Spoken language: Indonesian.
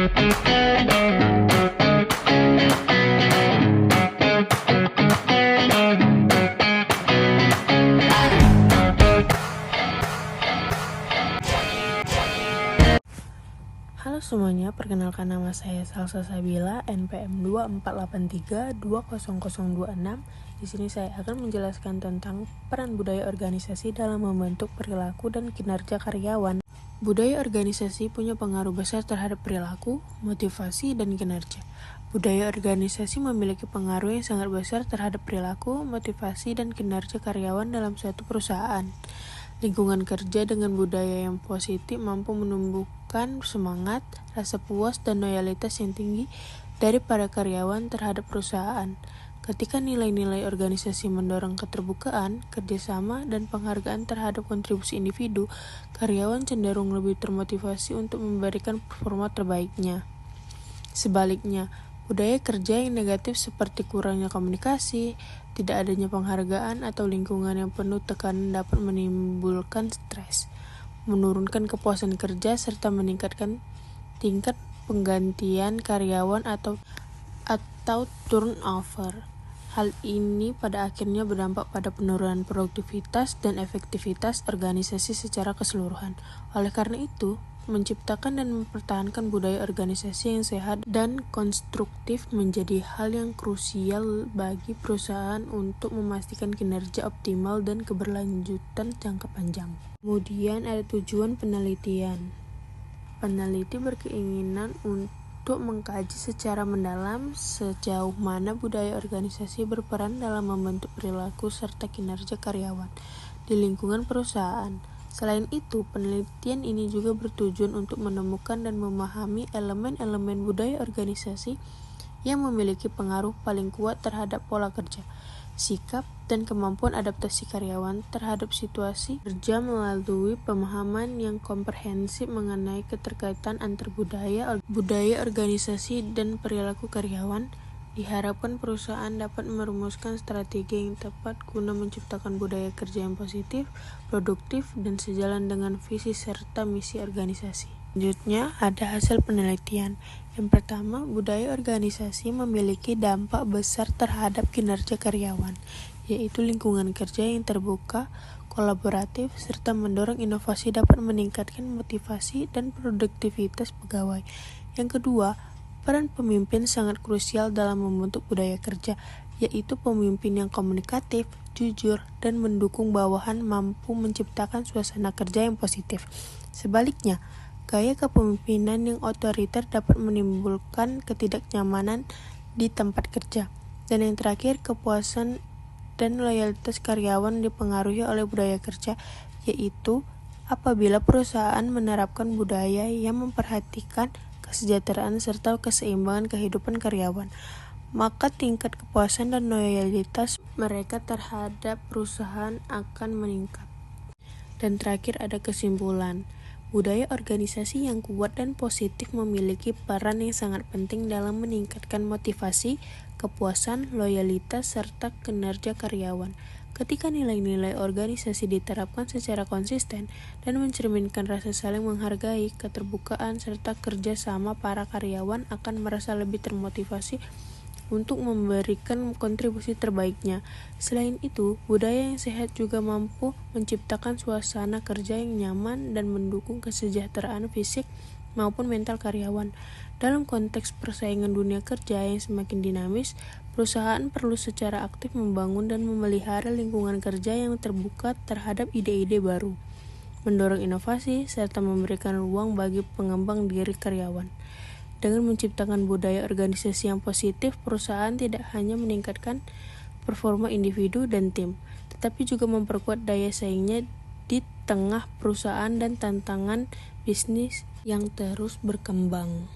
Halo semuanya, perkenalkan nama saya Salsa Sabila, NPM 2483200026. Di sini saya akan menjelaskan tentang peran budaya organisasi dalam membentuk perilaku dan kinerja karyawan. Budaya organisasi punya pengaruh besar terhadap perilaku, motivasi, dan kinerja. Budaya organisasi memiliki pengaruh yang sangat besar terhadap perilaku, motivasi, dan kinerja karyawan dalam suatu perusahaan. Lingkungan kerja dengan budaya yang positif mampu menumbuhkan semangat, rasa puas, dan loyalitas yang tinggi dari para karyawan terhadap perusahaan. Ketika nilai-nilai organisasi mendorong keterbukaan, kerjasama, dan penghargaan terhadap kontribusi individu, karyawan cenderung lebih termotivasi untuk memberikan performa terbaiknya. Sebaliknya, budaya kerja yang negatif seperti kurangnya komunikasi, tidak adanya penghargaan, atau lingkungan yang penuh tekanan dapat menimbulkan stres, menurunkan kepuasan kerja, serta meningkatkan tingkat penggantian karyawan atau turnover. Hal ini pada akhirnya berdampak pada penurunan produktivitas dan efektivitas organisasi secara keseluruhan. Oleh karena itu, menciptakan dan mempertahankan budaya organisasi yang sehat dan konstruktif menjadi hal yang krusial bagi perusahaan untuk memastikan kinerja optimal dan keberlanjutan jangka panjang. Kemudian ada tujuan penelitian. Peneliti berkeinginan untuk mengkaji secara mendalam sejauh mana budaya organisasi berperan dalam membentuk perilaku serta kinerja karyawan di lingkungan perusahaan. Selain itu, penelitian ini juga bertujuan untuk menemukan dan memahami elemen-elemen budaya organisasi yang memiliki pengaruh paling kuat terhadap pola kerja, sikap, dan kemampuan adaptasi karyawan terhadap situasi kerja melalui pemahaman yang komprehensif mengenai keterkaitan antar budaya organisasi dan perilaku karyawan. Diharapkan perusahaan dapat merumuskan strategi yang tepat guna menciptakan budaya kerja yang positif, produktif, dan sejalan dengan visi serta misi organisasi. Selanjutnya ada hasil penelitian. Yang pertama, budaya organisasi memiliki dampak besar terhadap kinerja karyawan, yaitu lingkungan kerja yang terbuka, kolaboratif, serta mendorong inovasi dapat meningkatkan motivasi dan produktivitas pegawai. Yang kedua, peran pemimpin sangat krusial dalam membentuk budaya kerja, yaitu pemimpin yang komunikatif, jujur, dan mendukung bawahan mampu menciptakan suasana kerja yang positif. Sebaliknya, gaya kepemimpinan yang otoriter dapat menimbulkan ketidaknyamanan di tempat kerja. Dan yang terakhir, kepuasan dan loyalitas karyawan dipengaruhi oleh budaya kerja, yaitu apabila perusahaan menerapkan budaya yang memperhatikan kesejahteraan serta keseimbangan kehidupan karyawan, maka tingkat kepuasan dan loyalitas mereka terhadap perusahaan akan meningkat. Dan terakhir ada kesimpulan. Budaya organisasi yang kuat dan positif memiliki peran yang sangat penting dalam meningkatkan motivasi, kepuasan, loyalitas, serta kinerja karyawan. Ketika nilai-nilai organisasi diterapkan secara konsisten dan mencerminkan rasa saling menghargai, keterbukaan, serta kerja sama, para karyawan akan merasa lebih termotivasi untuk memberikan kontribusi terbaiknya. Selain itu, budaya yang sehat juga mampu menciptakan suasana kerja yang nyaman dan mendukung kesejahteraan fisik maupun mental karyawan. Dalam konteks persaingan dunia kerja yang semakin dinamis, perusahaan perlu secara aktif membangun dan memelihara lingkungan kerja yang terbuka terhadap ide-ide baru, mendorong inovasi, serta memberikan ruang bagi pengembang diri karyawan. Dengan menciptakan budaya organisasi yang positif, perusahaan tidak hanya meningkatkan performa individu dan tim, tetapi juga memperkuat daya saingnya di tengah perusahaan dan tantangan bisnis yang terus berkembang.